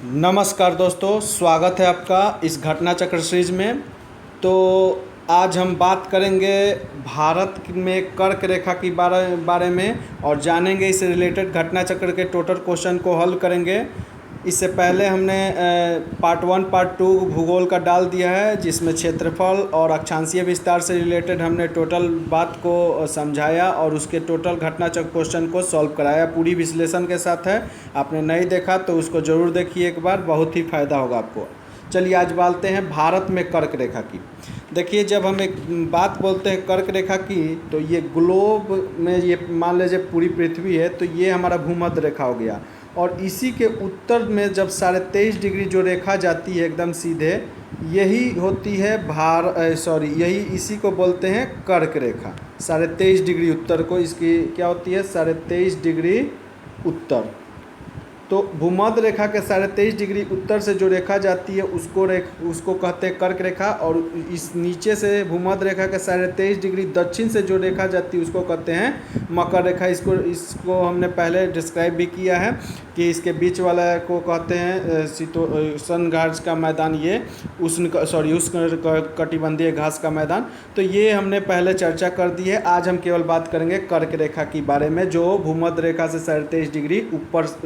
नमस्कार दोस्तों, स्वागत है आपका इस घटना चक्र सीरीज में। तो आज हम बात करेंगे भारत में कर्क रेखा की बारे में और जानेंगे इससे रिलेटेड घटना चक्र के टोटल क्वेश्चन को हल करेंगे। इससे पहले हमने पार्ट 1 पार्ट 2 भूगोल का डाल दिया है, जिसमें क्षेत्रफल और अक्षांशीय विस्तार से रिलेटेड हमने टोटल बात को समझाया और उसके टोटल घटना चक्र क्वेश्चन को सॉल्व कराया, पूरी विश्लेषण के साथ है। आपने नहीं देखा तो उसको ज़रूर देखिए एक बार, बहुत ही फ़ायदा होगा आपको। चलिए आज बालते हैं भारत में कर्क रेखा की। देखिए, जब हम एक बात बोलते हैं कर्क रेखा की, तो ये ग्लोब में ये मान लीजिए पूरी पृथ्वी है, तो ये हमारा भूमध्य रेखा हो गया। और इसी के उत्तर में जब 23.5 डिग्री जो रेखा जाती है एकदम सीधे, यही होती है यही इसी को बोलते हैं कर्क रेखा। 23.5 डिग्री उत्तर को इसकी क्या होती है, 23.5 डिग्री उत्तर। तो भूमध्य रेखा के 23.5 डिग्री उत्तर से जो रेखा जाती है उसको कहते हैं कर्क रेखा। और इस नीचे से भूमध्य रेखा के 23.5 डिग्री दक्षिण से जो रेखा जाती है उसको कहते हैं मकर रेखा। इसको हमने पहले डिस्क्राइब भी किया है कि इसके बीच वाला को कहते हैं सन घास का मैदान, ये उष्ण कटिबंधीय घास का मैदान। तो ये हमने पहले चर्चा कर दी है। आज हम केवल बात करेंगे कर्क रेखा के बारे में, जो भूमध्य रेखा से 23.5 डिग्री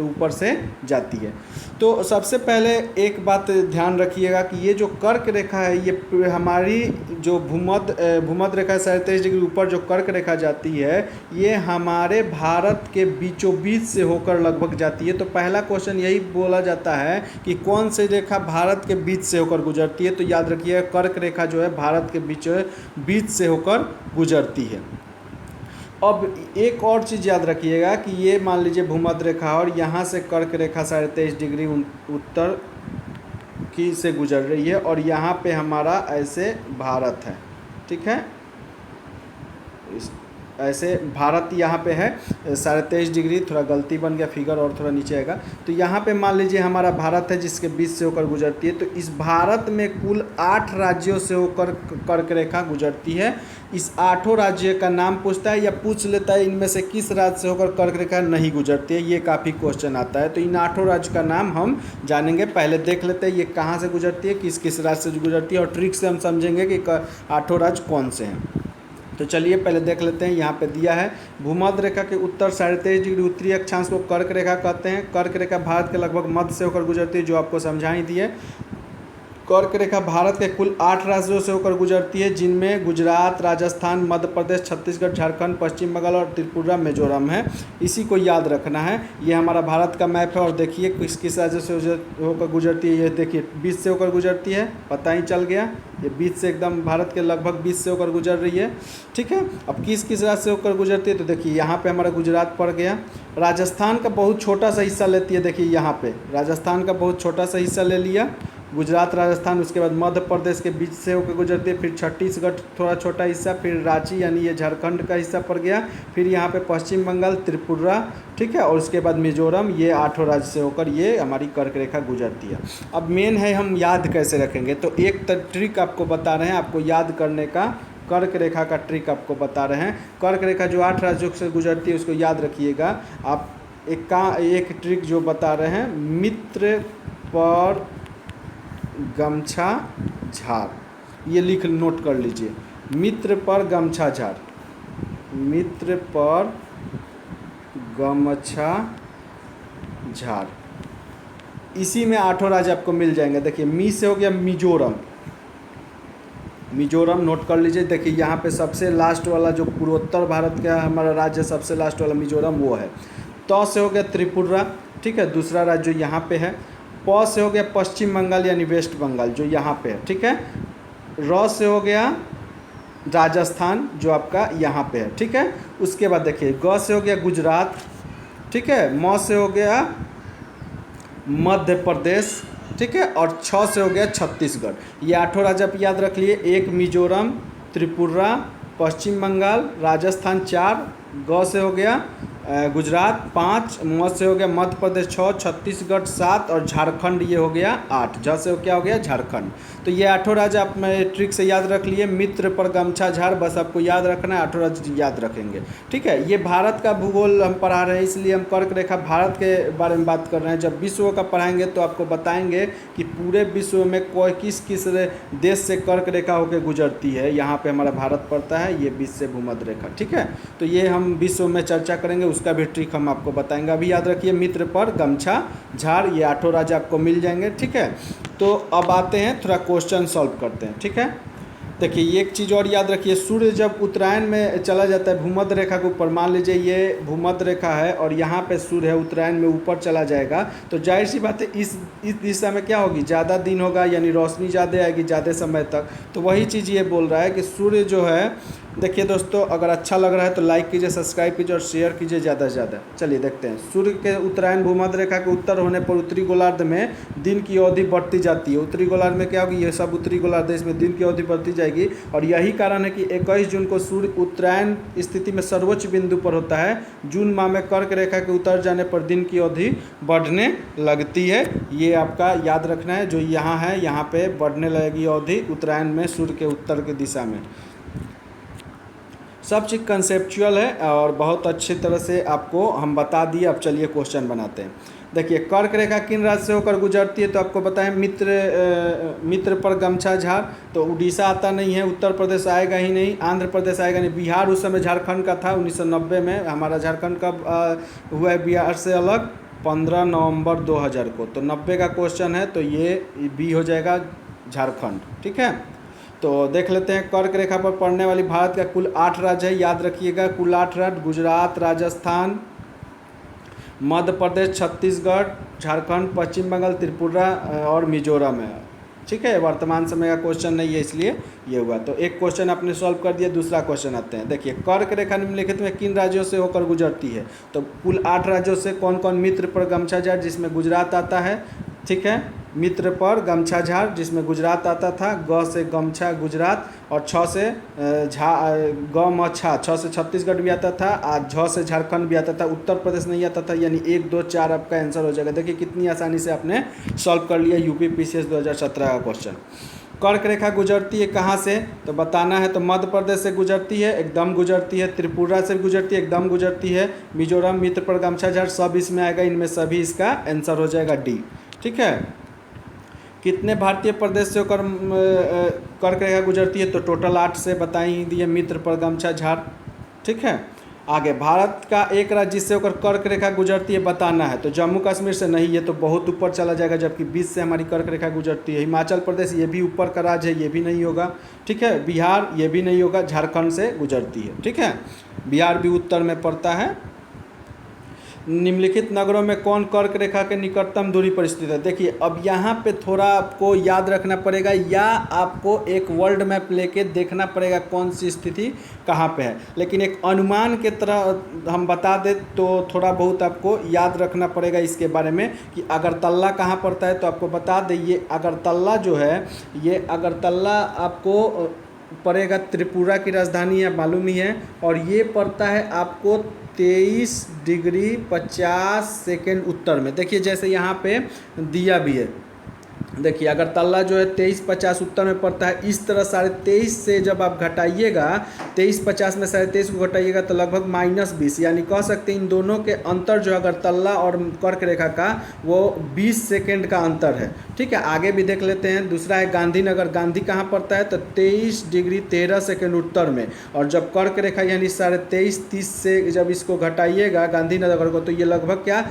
ऊपर से जाती है। तो सबसे पहले एक बात ध्यान रखिएगा कि ये जो कर्क रेखा है, ये हमारी जो भूमध्य रेखा 23.5 डिग्री ऊपर जो कर्क रेखा जाती है, ये हमारे भारत के बीचों बीच से होकर लगभग जाती है। तो पहला क्वेश्चन यही बोला जाता है कि कौन सी रेखा भारत के बीच से होकर गुजरती है। तो याद रखिए, कर्क रेखा जो है भारत के बीच से होकर गुजरती है। अब एक और चीज़ याद रखिएगा कि ये मान लीजिए भूमध्य रेखा और यहाँ से कर्क रेखा 23.5 डिग्री उत्तर की से गुजर रही है और यहाँ पे हमारा ऐसे भारत है, ठीक है। ऐसे भारत यहाँ पे है 23.5 डिग्री, थोड़ा गलती बन गया, फिगर और थोड़ा नीचे आएगा। तो यहाँ पे मान लीजिए हमारा भारत है जिसके बीच से होकर गुजरती है। तो इस भारत में कुल 8 राज्यों से होकर कर्क रेखा गुजरती है। इस 8 राज्य का नाम पूछता है या पूछ लेता है इनमें से किस राज्य से होकर कर्क रेखा नहीं गुजरती है, ये काफ़ी क्वेश्चन आता है। तो इन 8 राज्य का नाम हम जानेंगे। पहले देख लेते हैं ये कहाँ से गुजरती है, किस किस राज्य से गुजरती है, और ट्रिक से हम समझेंगे कि 8 राज्य कौन से हैं। तो चलिए पहले देख लेते हैं। यहाँ पे दिया है भूमध्य रेखा के उत्तर 23.5 डिग्री उत्तरी अक्षांश को कर्क रेखा कहते हैं। कर्क रेखा भारत के लगभग मध्य से होकर गुजरती है, जो आपको समझा ही दी है। कर्क रेखा भारत के कुल 8 राज्यों से होकर गुजरती है, जिनमें गुजरात, राजस्थान, मध्य प्रदेश, छत्तीसगढ़, झारखंड, पश्चिम बंगाल और त्रिपुरा, मिजोरम है। इसी को याद रखना है। ये हमारा भारत का मैप है और देखिए किस किस राज्य से होकर गुजरती है। ये देखिए बीच से होकर गुजरती है, पता ही चल गया। ये बीच से एकदम भारत के लगभग बीच से होकर गुजर रही है, ठीक है। अब किस किस राज्य से होकर गुजरती है, तो देखिए यहाँ पे हमारा गुजरात पड़ गया। राजस्थान का बहुत छोटा सा हिस्सा लेती है, देखिए यहाँ पे राजस्थान का बहुत छोटा सा हिस्सा ले लिया गुजरात, राजस्थान। उसके बाद मध्य प्रदेश के बीच से होकर गुजरती है, फिर छत्तीसगढ़ थोड़ा छोटा हिस्सा, फिर रांची यानी ये झारखंड का हिस्सा पड़ गया, फिर यहाँ पे पश्चिम बंगाल, त्रिपुरा, ठीक है, और उसके बाद मिजोरम। ये 8 राज्य से होकर ये हमारी कर्क रेखा गुजरती है। अब मेन है हम याद कैसे रखेंगे। तो एक ट्रिक आपको बता रहे हैं, आपको याद करने का कर्क रेखा का ट्रिक आपको बता रहे हैं। कर्क रेखा जो 8 राज्यों से गुजरती है उसको याद रखिएगा आप। एक ट्रिक जो बता रहे हैं, मित्र पर गमछा झार, ये नोट कर लीजिए। मित्र पर गमछा झार, मित्र पर गमछा झार, इसी में 8 राज्य आपको मिल जाएंगे। देखिए मी से हो गया मिजोरम, मिजोरम नोट कर लीजिए। देखिए यहाँ पे सबसे लास्ट वाला जो पूर्वोत्तर भारत का हमारा राज्य सबसे लास्ट वाला मिजोरम वो है। त से हो गया त्रिपुरा, ठीक है, दूसरा राज्य जो यहाँ पे है। प से हो गया पश्चिम बंगाल यानी वेस्ट बंगाल जो यहाँ पे है, ठीक है। र से हो गया राजस्थान जो आपका यहाँ पे है, ठीक है। उसके बाद देखिए ग से हो गया गुजरात, ठीक है। म से हो गया मध्य प्रदेश, ठीक है, और 6 से हो गया छत्तीसगढ़। ये 8 राज्य आप याद रख लिए। एक मिजोरम, त्रिपुरा, पश्चिम बंगाल, राजस्थान 4, ग से हो गया गुजरात 5, म से हो गया मध्य प्रदेश 6, छत्तीसगढ़ 7 और झारखंड ये हो गया 8। झ से क्या हो गया झारखंड। तो ये 8 राज्य आप ट्रिक से याद रख लिए। मित्र पर गमछा झाड़, बस आपको याद रखना है, 8 राज्य याद रखेंगे। ठीक है, ये भारत का भूगोल हम पढ़ा रहे हैं, इसलिए हम कर्क रेखा भारत के बारे में बात कर रहे हैं। जब विश्व का पढ़ाएंगे तो आपको बताएंगे कि पूरे विश्व में कोई किस किस देश से कर्क रेखा होकर गुजरती है। यहाँ पे हमारा भारत पड़ता है, ये बीच से भूमध्य रेखा। ठीक है, तो ये हम विश्व में चर्चा करेंगे, उसका भी ट्रिक हम आपको बताएंगे। अभी याद रखिए मित्र पर गमछा झाड़, ये 8 राज्य आपको मिल जाएंगे। ठीक है, तो अब आते हैं थोड़ा क्वेश्चन सॉल्व करते हैं। ठीक है, देखिए एक चीज़ और याद रखिए, सूर्य जब उत्तरायण में चला जाता है भूमध्य रेखा के ऊपर, मान लीजिए ये भूमध्य रेखा है और यहाँ पे सूर्य है, उत्तरायण में ऊपर चला जाएगा, तो जाहिर सी बात है इस दिशा में क्या होगी, ज़्यादा दिन होगा, यानी रोशनी ज़्यादा आएगी ज़्यादा समय तक। तो वही चीज़ ये बोल रहा है कि सूर्य जो है, देखिए दोस्तों अगर अच्छा लग रहा है तो लाइक कीजिए, सब्सक्राइब कीजिए और शेयर कीजिए ज़्यादा से ज़्यादा। चलिए देखते हैं, सूर्य के उत्तरायण भूमध्य रेखा के उत्तर होने पर उत्तरी गोलार्ध में दिन की अवधि बढ़ती जाती है। उत्तरी गोलार्ध में क्या होगी, ये सब उत्तरी गोलार्ध है, इसमें दिन की अवधि बढ़ती जाएगी। और यही कारण है कि 21 जून को सूर्य उत्तरायण स्थिति में सर्वोच्च बिंदु पर होता है। जून माह में कर्क रेखा के उतर जाने पर दिन की अवधि बढ़ने लगती है। ये आपका याद रखना है, जो यहाँ है यहाँ पे बढ़ने लगेगी अवधि उत्तरायण में सूर्य के उत्तर की दिशा में। सब चीज़ कंसेप्चुअल है और बहुत अच्छी तरह से आपको हम बता दिए। अब चलिए क्वेश्चन बनाते हैं। देखिए कर्क रेखा किन राज्य से होकर गुजरती है, तो आपको बताएं मित्र पर गमछा झाड़, तो उड़ीसा आता नहीं है, उत्तर प्रदेश आएगा ही नहीं, आंध्र प्रदेश आएगा नहीं, बिहार उस समय झारखंड का था 1990 में। हमारा झारखंड कब हुआ है बिहार से अलग, 15 नवंबर 2000 को। तो 90 का क्वेश्चन है, तो ये बी हो जाएगा झारखंड। ठीक है, तो देख लेते हैं कर्क रेखा पर पड़ने वाली भारत का कुल 8 राज्य है, याद रखिएगा कुल 8 राज्य, गुजरात, राजस्थान, मध्य प्रदेश, छत्तीसगढ़, झारखंड, पश्चिम बंगाल, त्रिपुरा और मिजोरम है। ठीक है, वर्तमान समय का क्वेश्चन नहीं है इसलिए ये हुआ। तो एक क्वेश्चन आपने सॉल्व कर दिया, दूसरा क्वेश्चन आते हैं। देखिए कर्क रेखा निम्नलिखित में किन राज्यों से होकर गुजरती है, तो कुल 8 राज्यों से कौन कौन, मित्र पर गमछा झाड़ जिसमें गुजरात आता है। ठीक है, मित्र पर गमछा झाड़ जिसमें गुजरात आता था, ग से गमछा गुजरात, और 6 से गमछा 6 से छत्तीसगढ़ भी आता था, और झ से झारखंड भी आता था, उत्तर प्रदेश नहीं आता था, यानी 1, 2, 4 आपका आंसर हो जाएगा। देखिए कितनी आसानी से आपने सॉल्व कर लिया यूपी पीसीएस 2017 का क्वेश्चन। कर्क रेखा गुजरती है कहाँ से, तो बताना है। तो मध्य प्रदेश से गुजरती है, एकदम गुजरती है, त्रिपुरा से गुजरती है, एकदम गुजरती है, मिजोरम, मित्र पर गमछा झाड़ सब इसमें आएगा, इनमें सभी इसका आंसर हो जाएगा डी। ठीक है, कितने भारतीय प्रदेश से होकर कर्क रेखा गुजरती है, तो टोटल 8 से बताई ही दिए, मित्र पर गमछा झाड़। ठीक है, आगे भारत का एक राज्य जिससे होकर कर्क रेखा गुजरती है बताना है, तो जम्मू कश्मीर से नहीं, ये तो बहुत ऊपर चला जाएगा, जबकि बीच से हमारी कर्क रेखा गुजरती है। हिमाचल प्रदेश ये भी ऊपर का राज्य है, ये भी नहीं होगा। ठीक है, बिहार ये भी नहीं होगा, झारखंड से गुजरती है। ठीक है, बिहार भी उत्तर में पड़ता है। निम्नलिखित नगरों में कौन कर्क रेखा के निकटतम दूरी पर स्थित है। देखिए अब यहाँ पे थोड़ा आपको याद रखना पड़ेगा, या आपको एक वर्ल्ड मैप लेके देखना पड़ेगा कौन सी स्थिति कहाँ पे है, लेकिन एक अनुमान के तरह हम बता दें तो थोड़ा बहुत आपको याद रखना पड़ेगा इसके बारे में कि अगरतला कहाँ पड़ता है। तो आपको बता दें ये अगरतला जो है, ये अगरतला आपको पड़ेगा, त्रिपुरा की राजधानी है, मालूम ही है, और ये पड़ता है आपको 23 डिग्री 50 सेकेंड उत्तर में। देखिए जैसे यहाँ पे दिया भी है, देखिए अगरतला जो है 23-50 उत्तर में पड़ता है। इस तरह 23.5 से जब आप घटाइएगा, 23-50 में 23.5 को घटाइएगा तो लगभग -20, यानी कह सकते हैं इन दोनों के अंतर जो अगरतला और कर्क रेखा का वो 20 सेकेंड का अंतर है। ठीक है, आगे भी देख लेते हैं। दूसरा है गांधीनगर, गांधी कहाँ पड़ता है, तो 23 डिग्री 13 सेकेंड उत्तर में, और जब कर्क रेखा यानी 23.5-30 से जब इसको घटाइएगा गांधीनगर को, तो ये लगभग क्या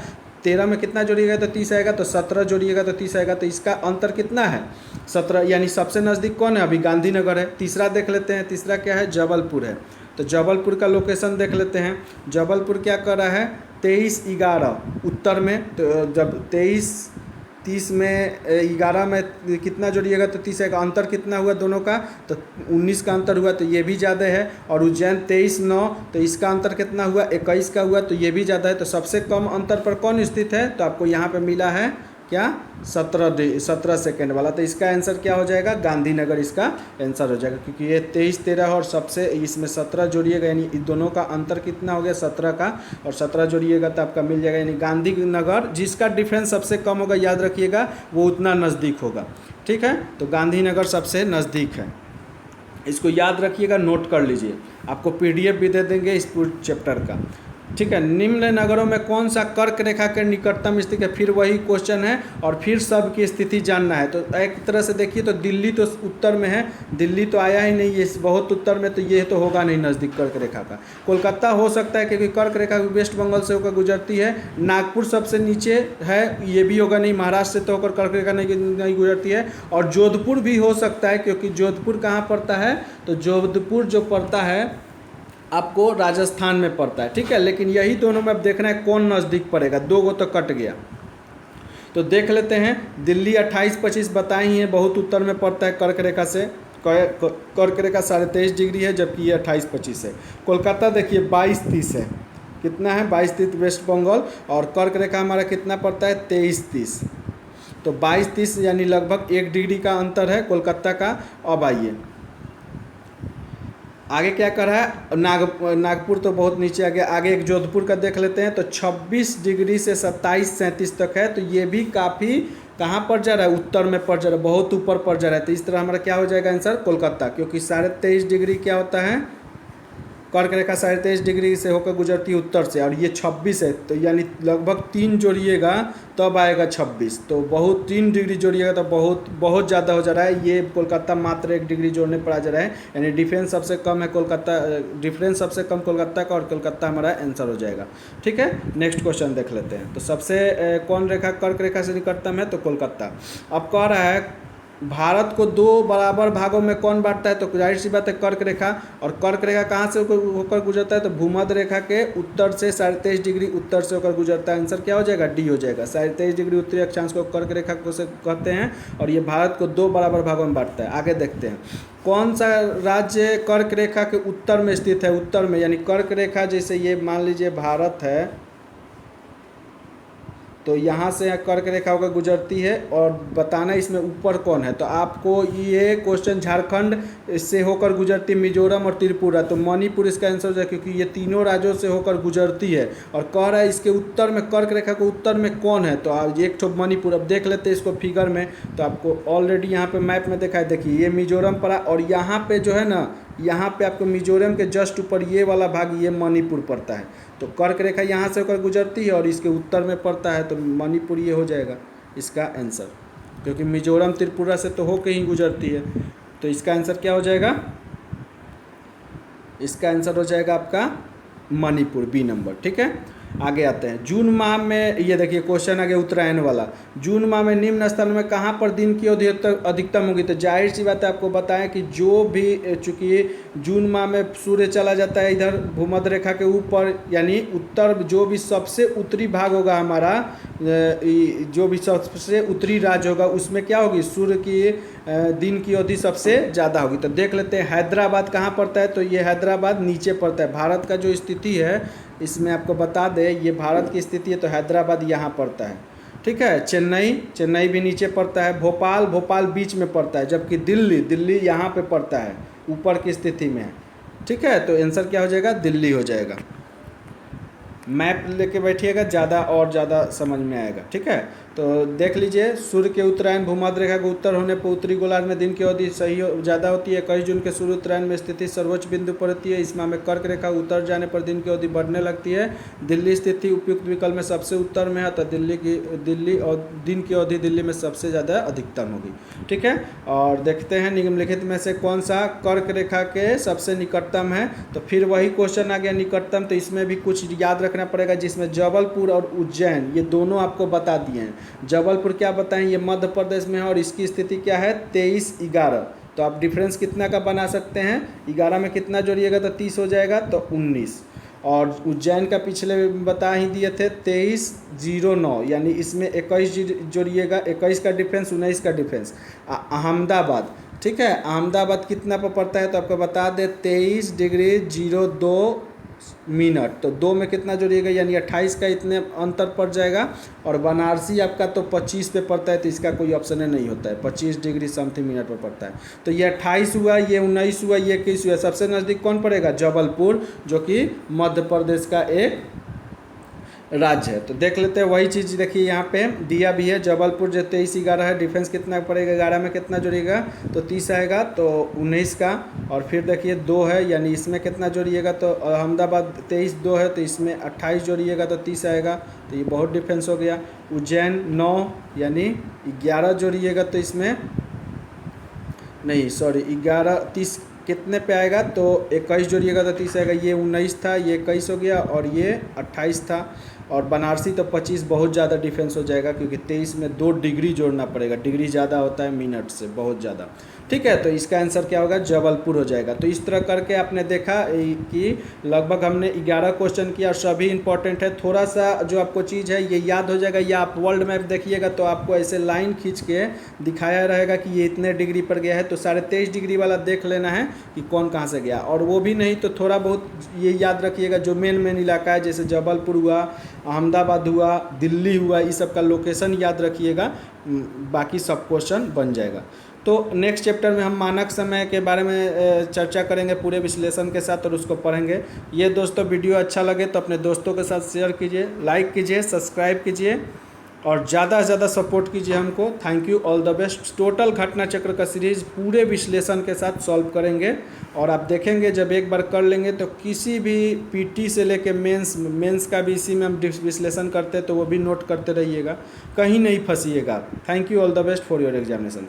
13 में कितना जोड़िएगा तो 30 आएगा, तो 17 जोड़िएगा तो 30 आएगा, तो इसका अंतर कितना है 17, यानी सबसे नज़दीक कौन है, अभी गांधीनगर है। तीसरा देख लेते हैं, तीसरा क्या है, जबलपुर है। तो जबलपुर का लोकेशन देख लेते हैं। जबलपुर क्या कर रहा है, 23-11 उत्तर में, तो जब 23-30 में 11 में कितना जोड़िएगा तो 30 आएगा, अंतर कितना हुआ दोनों का, तो 19 का अंतर हुआ, तो ये भी ज़्यादा है। और उज्जैन 23-9, तो इसका अंतर कितना हुआ 21 का हुआ, तो ये भी ज़्यादा है। तो सबसे कम अंतर पर कौन स्थित है, तो आपको यहाँ पे मिला है क्या 17 सेकेंड वाला। तो इसका आंसर क्या हो जाएगा, गांधीनगर इसका आंसर हो जाएगा, क्योंकि ये 23-13 और सबसे इसमें 17 जोड़िएगा, यानी इन दोनों का अंतर कितना हो गया 17 का, और 17 जोड़िएगा तो आपका मिल जाएगा, यानी गांधीनगर जिसका डिफरेंस सबसे कम होगा, याद रखिएगा, वो उतना नज़दीक होगा। ठीक है, तो गांधीनगर सबसे नज़दीक है, इसको याद रखिएगा, नोट कर लीजिए। आपको पीडीएफ भी दे देंगे इस पूरे चैप्टर का। ठीक है, निम्न नगरों में कौन सा कर्क रेखा के निकटतम स्थित है, फिर वही क्वेश्चन है और फिर सब की स्थिति जानना है। तो एक तरह से देखिए तो दिल्ली तो उत्तर में है, दिल्ली तो आया ही नहीं, ये बहुत उत्तर में, तो ये तो होगा नहीं नज़दीक कर्क रेखा का। कोलकाता हो सकता है क्योंकि कर्क रेखा वेस्ट बंगाल से होकर गुजरती है। नागपुर सबसे नीचे है, ये भी होगा नहीं, महाराष्ट्र से तो होकर कर्क रेखा नहीं गुजरती है। और जोधपुर भी हो सकता है, क्योंकि जोधपुर कहाँ पड़ता है, तो जोधपुर जो पड़ता है आपको राजस्थान में पड़ता है। ठीक है, लेकिन यही दोनों में अब देखना है कौन नज़दीक पड़ेगा, 2 गो तो कट गया। तो देख लेते हैं, दिल्ली 28-25 बताए ही हैं, बहुत उत्तर में पड़ता है कर्क रेखा से, कर्क रेखा 23.5 डिग्री है, जबकि ये 28-25 है। कोलकाता देखिए 22-30 है, कितना है 22-30 वेस्ट बंगाल, और कर्क रेखा हमारा कितना पड़ता है 23-30, तो 22-30 यानी लगभग 1 डिग्री का अंतर है कोलकाता का। अब आइए आगे क्या कर रहा है, नागपुर तो बहुत नीचे आ गया, आगे एक जोधपुर का देख लेते हैं। तो 26 डिग्री से 27-37 तक है, तो ये भी काफ़ी कहाँ पर जा रहा है, उत्तर में पड़ जा रहा है, बहुत ऊपर पड़ जा रहा है। तो इस तरह हमारा क्या हो जाएगा आंसर, कोलकाता, क्योंकि 23.5 डिग्री क्या होता है, कर्क रेखा 23.5 डिग्री से होकर गुजरती है उत्तर से, और ये 26 है, तो यानी लगभग 3 जोड़िएगा तब आएगा 26, तो बहुत 3 डिग्री जोड़िएगा तो बहुत बहुत ज़्यादा हो जा रहा है। ये कोलकाता मात्र 1 डिग्री जोड़ने पर आ जा रहा है, यानी डिफरेंस सबसे कम है कोलकाता, डिफरेंस सबसे कम कोलकाता का, और कोलकाता हमारा आंसर हो जाएगा। ठीक है, नेक्स्ट क्वेश्चन देख लेते हैं। तो सबसे कौन रेखा कर्क रेखा से निकटतम है, तो कोलकाता। अब कह रहा है भारत को 2 बराबर भागों में कौन बांटता है, तो जाहिर सी बात है कर्क रेखा। और कर्क रेखा कहाँ से होकर गुजरता है, तो भूमध्य रेखा के उत्तर से 23.5 डिग्री उत्तर से होकर गुजरता है। आंसर क्या हो जाएगा, डी हो जाएगा। 23.5 डिग्री उत्तरी अक्षांश को कर्क रेखा को से कहते हैं, और ये भारत को 2 बराबर भागों में बांटता है। आगे देखते हैं, कौन सा राज्य कर्क रेखा के उत्तर में स्थित है, उत्तर में, यानी कर्क रेखा जैसे ये मान लीजिए भारत है, तो यहाँ से कर्क रेखा होकर गुजरती है, और बताना इसमें ऊपर कौन है। तो आपको ये क्वेश्चन झारखंड से होकर गुजरती, मिजोरम और त्रिपुरा, तो मणिपुर इसका आंसर हो जाए, क्योंकि ये तीनों राज्यों से होकर गुजरती है। और कह रहा है इसके उत्तर में, कर्क रेखा के उत्तर में कौन है, तो आप एक ठो मणिपुर। अब देख लेते हैं इसको फिगर में, तो आपको ऑलरेडी यहाँ पे मैप में देखा है, देखिए ये मिजोरम पड़ा, और यहाँ पे जो है ना, यहाँ पे आपको मिजोरम के जस्ट ऊपर ये वाला भाग ये मणिपुर पड़ता है। तो कर्क रेखा यहाँ से होकर गुजरती है और इसके उत्तर में पड़ता है, तो मणिपुर ये हो जाएगा इसका आंसर, क्योंकि मिजोरम त्रिपुरा से तो होकर ही गुजरती है। तो इसका आंसर क्या हो जाएगा, इसका आंसर हो जाएगा आपका मणिपुर, बी नंबर। ठीक है, आगे आते हैं। जून माह में, ये देखिए क्वेश्चन आ गया उत्तरायण वाला। जून माह में निम्न स्थानों में कहाँ पर दिन की अधिकतम होगी, तो जाहिर सी बात है आपको बताएं कि जो भी, चूँकि जून माह में सूर्य चला जाता है इधर भूमध्य रेखा के ऊपर, यानी उत्तर, जो भी सबसे उत्तरी भाग होगा हमारा, जो भी सबसे उत्तरी राज्य होगा, उसमें क्या होगी, सूर्य की दिन की अवधि सबसे ज़्यादा होगी। तो देख लेते हैं हैदराबाद कहाँ पड़ता है, तो ये हैदराबाद नीचे पड़ता है। भारत का जो स्थिति है इसमें आपको बता दें, ये भारत की स्थिति है, तो हैदराबाद यहाँ पड़ता है। ठीक है, चेन्नई भी नीचे पड़ता है, भोपाल बीच में पड़ता है, जबकि दिल्ली यहाँ पे पड़ता है, ऊपर की स्थिति में है। ठीक है, तो आंसर क्या हो जाएगा, दिल्ली हो जाएगा। मैप लेके बैठिएगा, ज़्यादा समझ में आएगा। ठीक है, तो देख लीजिए, सूर्य के उत्तरायण भूमध्य रेखा के उत्तर होने पर उत्तरी गोलार्ध में दिन की अवधि ज़्यादा होती है। 21 जून के सूर्य उत्तरायण में स्थिति सर्वोच्च बिंदु पर होती है। इस माह में कर्क रेखा उतर जाने पर दिन की अवधि बढ़ने लगती है। दिल्ली स्थिति उपयुक्त विकल्प में सबसे उत्तर में है, तो दिल्ली और दिन की अवधि दिल्ली में सबसे ज़्यादा अधिकतम होगी। ठीक है, और देखते हैं निम्नलिखित में से कौन सा कर्क रेखा के सबसे निकटतम है। तो फिर वही क्वेश्चन आ गया निकटतम, तो इसमें भी कुछ याद रखना पड़ेगा, जिसमें जबलपुर और उज्जैन ये दोनों आपको बता दिए हैं। जबलपुर क्या बताएं, ये मध्य प्रदेश में है, और इसकी स्थिति क्या है 23-11। तो आप डिफरेंस कितना का बना सकते हैं, 11 में कितना जोड़िएगा तो 30 हो जाएगा, तो 19। और उज्जैन का पिछले बता ही दिए थे 23-09, यानी इसमें 21 जोड़िएगा, 21 का डिफरेंस, 19 का डिफरेंस। अहमदाबाद, ठीक है, अहमदाबाद कितना पर पड़ता है, तो आपको बता दें 23 डिग्री 02 मिनट, तो 2 में कितना जोड़िएगा यानी 28 का इतने अंतर पड़ जाएगा। और बनारसी आपका तो 25 पे पड़ता है, तो इसका कोई ऑप्शन नहीं होता है, 25 डिग्री समथिंग मिनट पर पड़ता है। तो ये 28 हुआ, ये 19 हुआ, ये 21 हुआ। सबसे नज़दीक कौन पड़ेगा? जबलपुर, जो कि मध्य प्रदेश का एक राज्य है। तो देख लेते हैं वही चीज़, देखिए यहाँ पे दिया भी है जबलपुर जो 23-11 है। डिफेंस कितना पड़ेगा? 11 में कितना जोड़िएगा तो 30 आएगा, तो 19 का। और फिर देखिए 2 है, यानी इसमें कितना जोड़िएगा तो अहमदाबाद 23 2 है, तो इसमें 28 जोड़िएगा तो 30 आएगा, तो ये बहुत डिफेंस हो गया। उज्जैन 9 यानी 11 जोड़िएगा तो इसमें नहीं, सॉरी 11 30 कितने पे आएगा तो 21 जोड़िएगा तो 30 आएगा। ये 19 था, ये 21 हो गया, और ये 28 था। और बनारसी तो 25 बहुत ज़्यादा डिफेंस हो जाएगा, क्योंकि 23 में 2 डिग्री जोड़ना पड़ेगा, डिग्री ज़्यादा होता है मिनट से, बहुत ज़्यादा। ठीक है, तो इसका आंसर क्या होगा? जबलपुर हो जाएगा। तो इस तरह करके आपने देखा कि लगभग हमने 11 क्वेश्चन किया, सभी इंपॉर्टेंट है। थोड़ा सा जो आपको चीज़ है ये याद हो जाएगा, या आप वर्ल्ड मैप देखिएगा तो आपको ऐसे लाइन खींच के दिखाया रहेगा कि ये इतने डिग्री पर गया है, तो 23.5 डिग्री वाला देख लेना है कि कौन कहाँ से गया। और वो भी नहीं तो थोड़ा बहुत ये याद रखिएगा, जो मेन इलाका है जैसे जबलपुर हुआ, अहमदाबाद हुआ, दिल्ली हुआ, इस सब का लोकेशन याद रखिएगा, बाकी सब क्वेश्चन बन जाएगा। तो नेक्स्ट चैप्टर में हम मानक समय के बारे में चर्चा करेंगे पूरे विश्लेषण के साथ, और उसको पढ़ेंगे। ये दोस्तों वीडियो अच्छा लगे तो अपने दोस्तों के साथ शेयर कीजिए, लाइक कीजिए, सब्सक्राइब कीजिए, और ज़्यादा से ज़्यादा सपोर्ट कीजिए हमको। Thank you, all the best. Total घटना चक्र का सीरीज़ पूरे विश्लेषण के साथ सॉल्व करेंगे, और आप देखेंगे जब एक बार कर लेंगे तो किसी भी पीटी से लेके मेंस का भी इसी में हम विश्लेषण करते हैं, तो वो भी नोट करते रहिएगा, कहीं नहीं फंसिएगा। Thank you, all the best for your examination.